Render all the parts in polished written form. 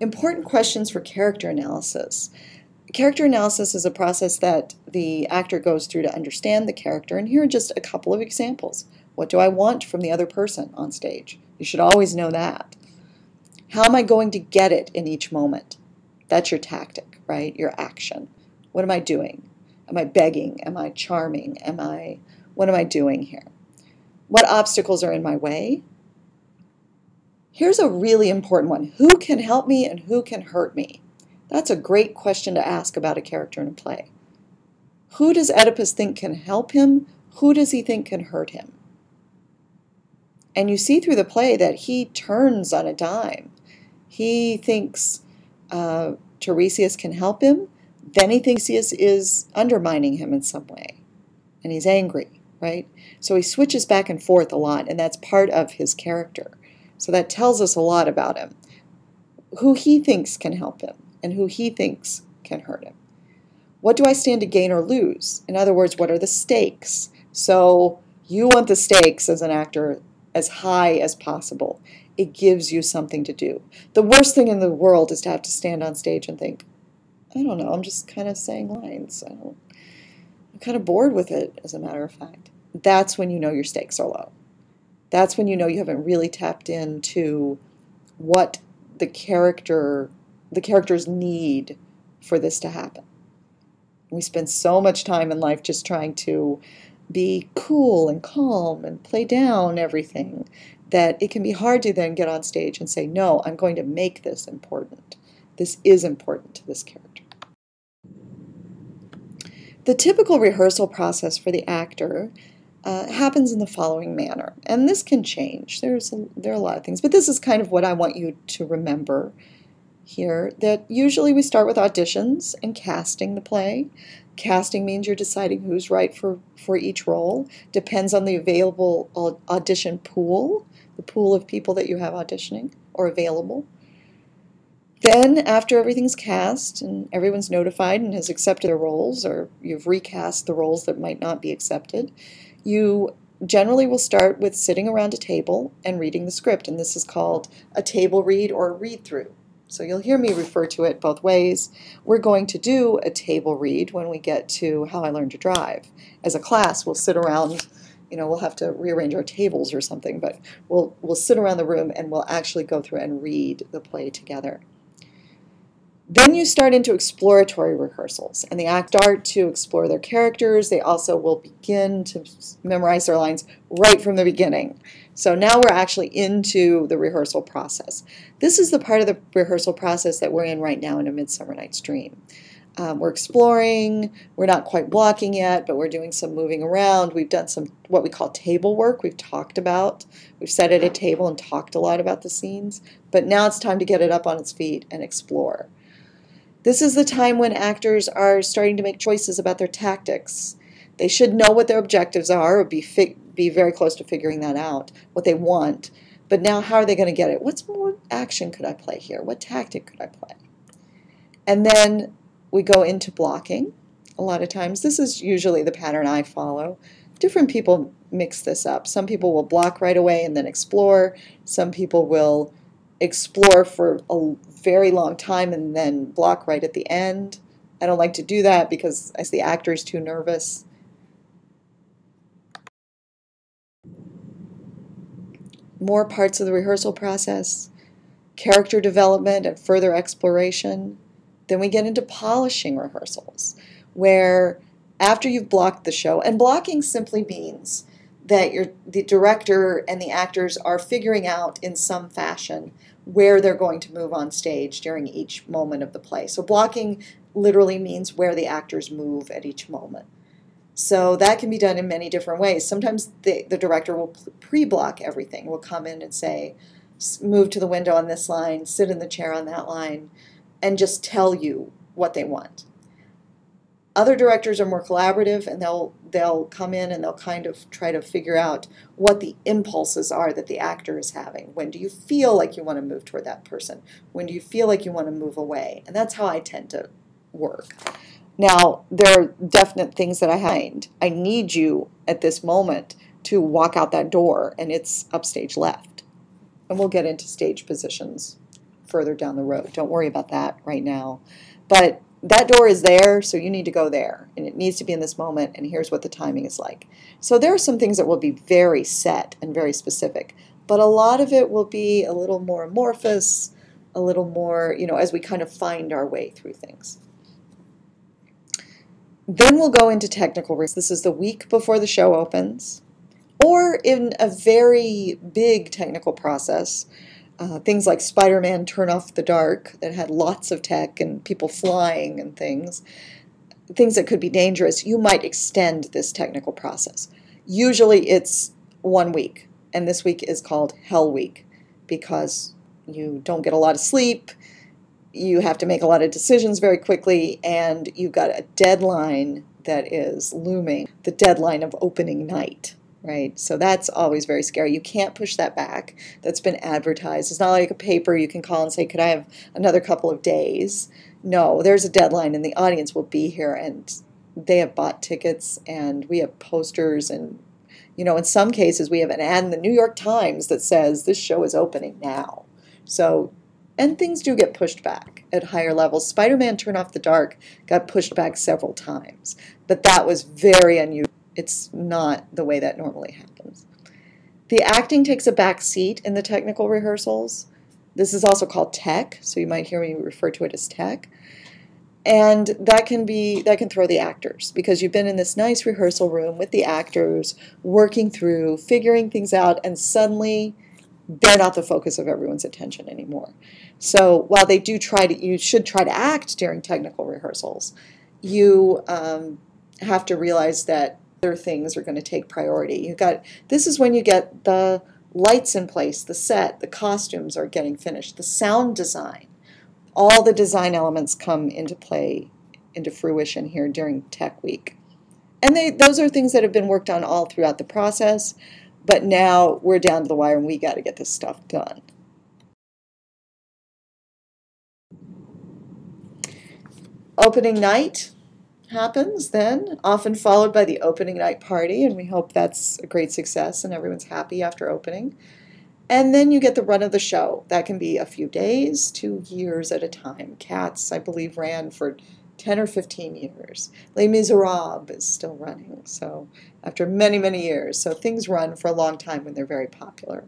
Important questions for character analysis. Character analysis is a process that the actor goes through to understand the character, and here are just a couple of examples. What do I want from the other person on stage? You should always know that. How am I going to get it in each moment? That's your tactic, right? Your action. What am I doing? Am I begging? Am I charming? What am I doing here? What obstacles are in my way? Here's a really important one. Who can help me and who can hurt me? That's a great question to ask about a character in a play. Who does Oedipus think can help him? Who does he think can hurt him? And you see through the play that he turns on a dime. He thinks Tiresias can help him, then he thinks he is undermining him in some way, and he's angry, right? So he switches back and forth a lot, and that's part of his character. So that tells us a lot about him. Who he thinks can help him and who he thinks can hurt him. What do I stand to gain or lose? In other words, what are the stakes? So you want the stakes as an actor as high as possible. It gives you something to do. The worst thing in the world is to have to stand on stage and think, I don't know, I'm just kind of saying lines. I'm kind of bored with it, as a matter of fact. That's when you know your stakes are low. That's when you know you haven't really tapped into what the characters need for this to happen. We spend so much time in life just trying to be cool and calm and play down everything that it can be hard to then get on stage and say, no, I'm going to make this important. This is important to this character. The typical rehearsal process for the actor happens in the following manner, and this can change. There are a lot of things, but this is kind of what I want you to remember here, that usually we start with auditions and casting the play. Casting means you're deciding who's right for each role. Depends on the available audition pool, the pool of people that you have auditioning or available. Then, after everything's cast and everyone's notified and has accepted their roles, or you've recast the roles that might not be accepted, you generally will start with sitting around a table and reading the script, and this is called a table read or a read-through. So you'll hear me refer to it both ways. We're going to do a table read when we get to How I Learned to Drive. As a class, we'll sit around, we'll have to rearrange our tables or something, but we'll sit around the room and we'll actually go through and read the play together. Then you start into exploratory rehearsals, and the actors start to explore their characters. They also will begin to memorize their lines right from the beginning. So now we're actually into the rehearsal process. This is the part of the rehearsal process that we're in right now in A Midsummer Night's Dream. We're exploring, we're not quite blocking yet, but we're doing some moving around. We've done some what we call table work. We've sat at a table and talked a lot about the scenes, but now it's time to get it up on its feet and explore. This is the time when actors are starting to make choices about their tactics. They should know what their objectives are, or be very close to figuring that out, what they want. But now how are they going to get it? What action could I play here? What tactic could I play? And then we go into blocking. A lot of times, this is usually the pattern I follow. Different people mix this up. Some people will block right away and then explore. Some people will explore for a very long time and then block right at the end. I don't like to do that because as the actor is too nervous. More parts of the rehearsal process, character development and further exploration. Then we get into polishing rehearsals, where after you've blocked the show, and blocking simply means that the director and the actors are figuring out in some fashion where they're going to move on stage during each moment of the play. So blocking literally means where the actors move at each moment. So that can be done in many different ways. Sometimes the director will pre-block everything. Will come in and say, move to the window on this line, sit in the chair on that line, and just tell you what they want. Other directors are more collaborative, and they'll come in and they'll kind of try to figure out what the impulses are that the actor is having. When do you feel like you want to move toward that person? When do you feel like you want to move away? And that's how I tend to work. Now, there are definite things that I need you at this moment to walk out that door, and it's upstage left. And we'll get into stage positions further down the road. Don't worry about that right now. But that door is there, so you need to go there. And it needs to be in this moment, and here's what the timing is like. So there are some things that will be very set and very specific. But a lot of it will be a little more amorphous, a little more, as we kind of find our way through things. Then we'll go into technical rehearsals. This is the week before the show opens, or in a very big technical process. Things like Spider-Man Turn Off the Dark that had lots of tech and people flying and things that could be dangerous. You might extend this technical process. Usually it's 1 week, and this week is called Hell Week because you don't get a lot of sleep, you have to make a lot of decisions very quickly, and you've got a deadline that is looming, the deadline of opening night. Right? So that's always very scary. You can't push that back. That's been advertised. It's not like a paper you can call and say, could I have another couple of days? No, there's a deadline, and the audience will be here, and they have bought tickets, and we have posters, and in some cases we have an ad in the New York Times that says this show is opening now. So, and things do get pushed back at higher levels. Spider-Man Turn Off the Dark got pushed back several times, but that was very unusual. It's not the way that normally happens. The acting takes a back seat in the technical rehearsals. This is also called tech, so you might hear me refer to it as tech. And that can throw the actors, because you've been in this nice rehearsal room with the actors, working through, figuring things out, and suddenly they're not the focus of everyone's attention anymore. So while you should try to act during technical rehearsals, you have to realize that other things are going to take priority. This is when you get the lights in place, the set, the costumes are getting finished, the sound design. All the design elements come into play, into fruition here during Tech Week. And those are things that have been worked on all throughout the process, but now we're down to the wire and we got to get this stuff done. Opening night happens then, often followed by the opening night party, and we hope that's a great success and everyone's happy after opening. And then you get the run of the show. That can be a few days to years at a time. Cats, I believe, ran for 10 or 15 years. Les Miserables is still running, so after many, many years. So things run for a long time when they're very popular.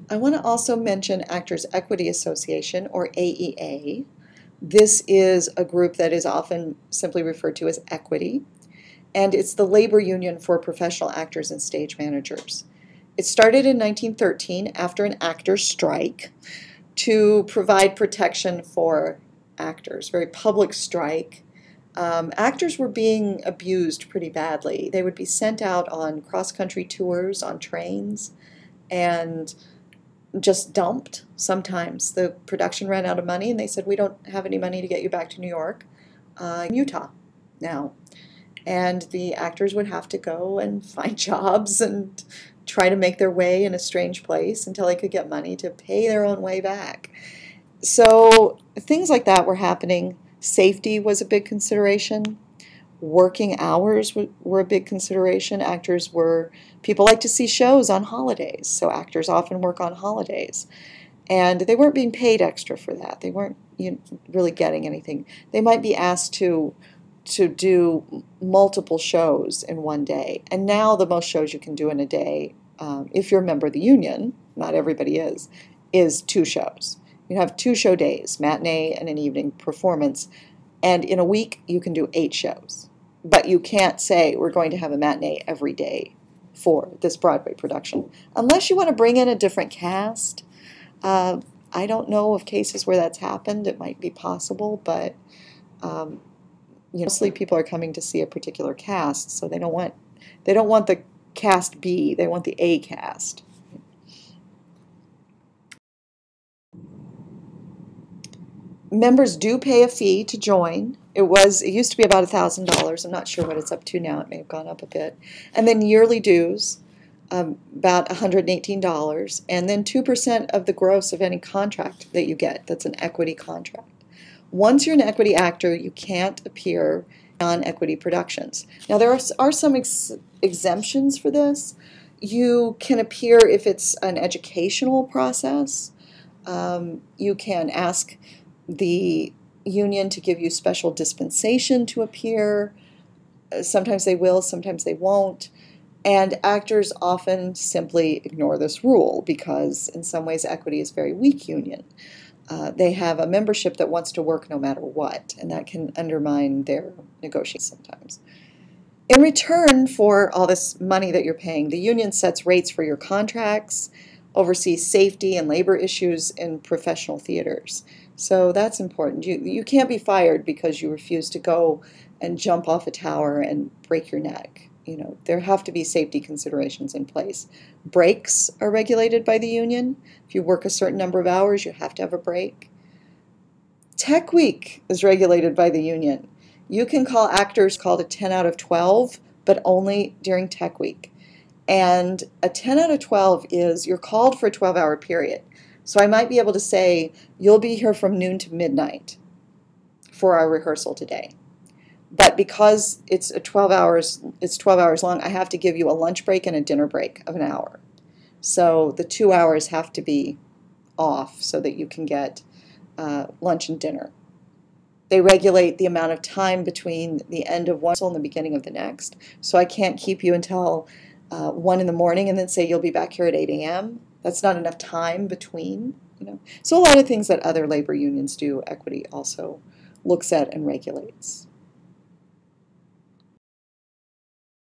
I want to also mention Actors Equity Association, or AEA. This is a group that is often simply referred to as Equity, and it's the labor union for professional actors and stage managers. It started in 1913 after an actors' strike to provide protection for actors, very public strike. Actors were being abused pretty badly. They would be sent out on cross-country tours on trains and just dumped. Sometimes the production ran out of money and they said, we don't have any money to get you back to New York, Utah now. And the actors would have to go and find jobs and try to make their way in a strange place until they could get money to pay their own way back. So things like that were happening. Safety was a big consideration. Working hours were a big consideration. People like to see shows on holidays, so actors often work on holidays. And they weren't being paid extra for that. They weren't really getting anything. They might be asked to do multiple shows in one day. And now the most shows you can do in a day, if you're a member of the union, not everybody is 2 shows. You have 2 show days, matinee and an evening performance. And in a week, you can do 8 shows. But you can't say we're going to have a matinee every day for this Broadway production. Unless you want to bring in a different cast. I don't know of cases where that's happened. It might be possible, but mostly people are coming to see a particular cast, so they don't want the cast B, they want the A cast. Members do pay a fee to join. It used to be about $1,000. I'm not sure what it's up to now. It may have gone up a bit. And then yearly dues, about $118, and then 2% of the gross of any contract that you get. That's an equity contract. Once you're an equity actor, you can't appear on equity productions. Now, there are some exemptions for this. You can appear if it's an educational process. You can ask the union to give you special dispensation to appear. Sometimes they will, sometimes they won't. And actors often simply ignore this rule because in some ways equity is a very weak union. They have a membership that wants to work no matter what, and that can undermine their negotiations sometimes. In return for all this money that you're paying, the union sets rates for your contracts, oversees safety and labor issues in professional theaters. So that's important. You can't be fired because you refuse to go and jump off a tower and break your neck. There have to be safety considerations in place. Breaks are regulated by the union. If you work a certain number of hours, you have to have a break. Tech Week is regulated by the union. You can call actors called a 10 out of 12, but only during Tech Week. And a 10 out of 12 is you're called for a 12-hour period. So I might be able to say, you'll be here from noon to midnight for our rehearsal today. But because it's 12 hours long, I have to give you a lunch break and a dinner break of an hour. So the 2 hours have to be off so that you can get lunch and dinner. They regulate the amount of time between the end of one rehearsal and the beginning of the next. So I can't keep you until 1 in the morning and then say you'll be back here at 8 a.m. That's not enough time between. So a lot of things that other labor unions do, equity also looks at and regulates.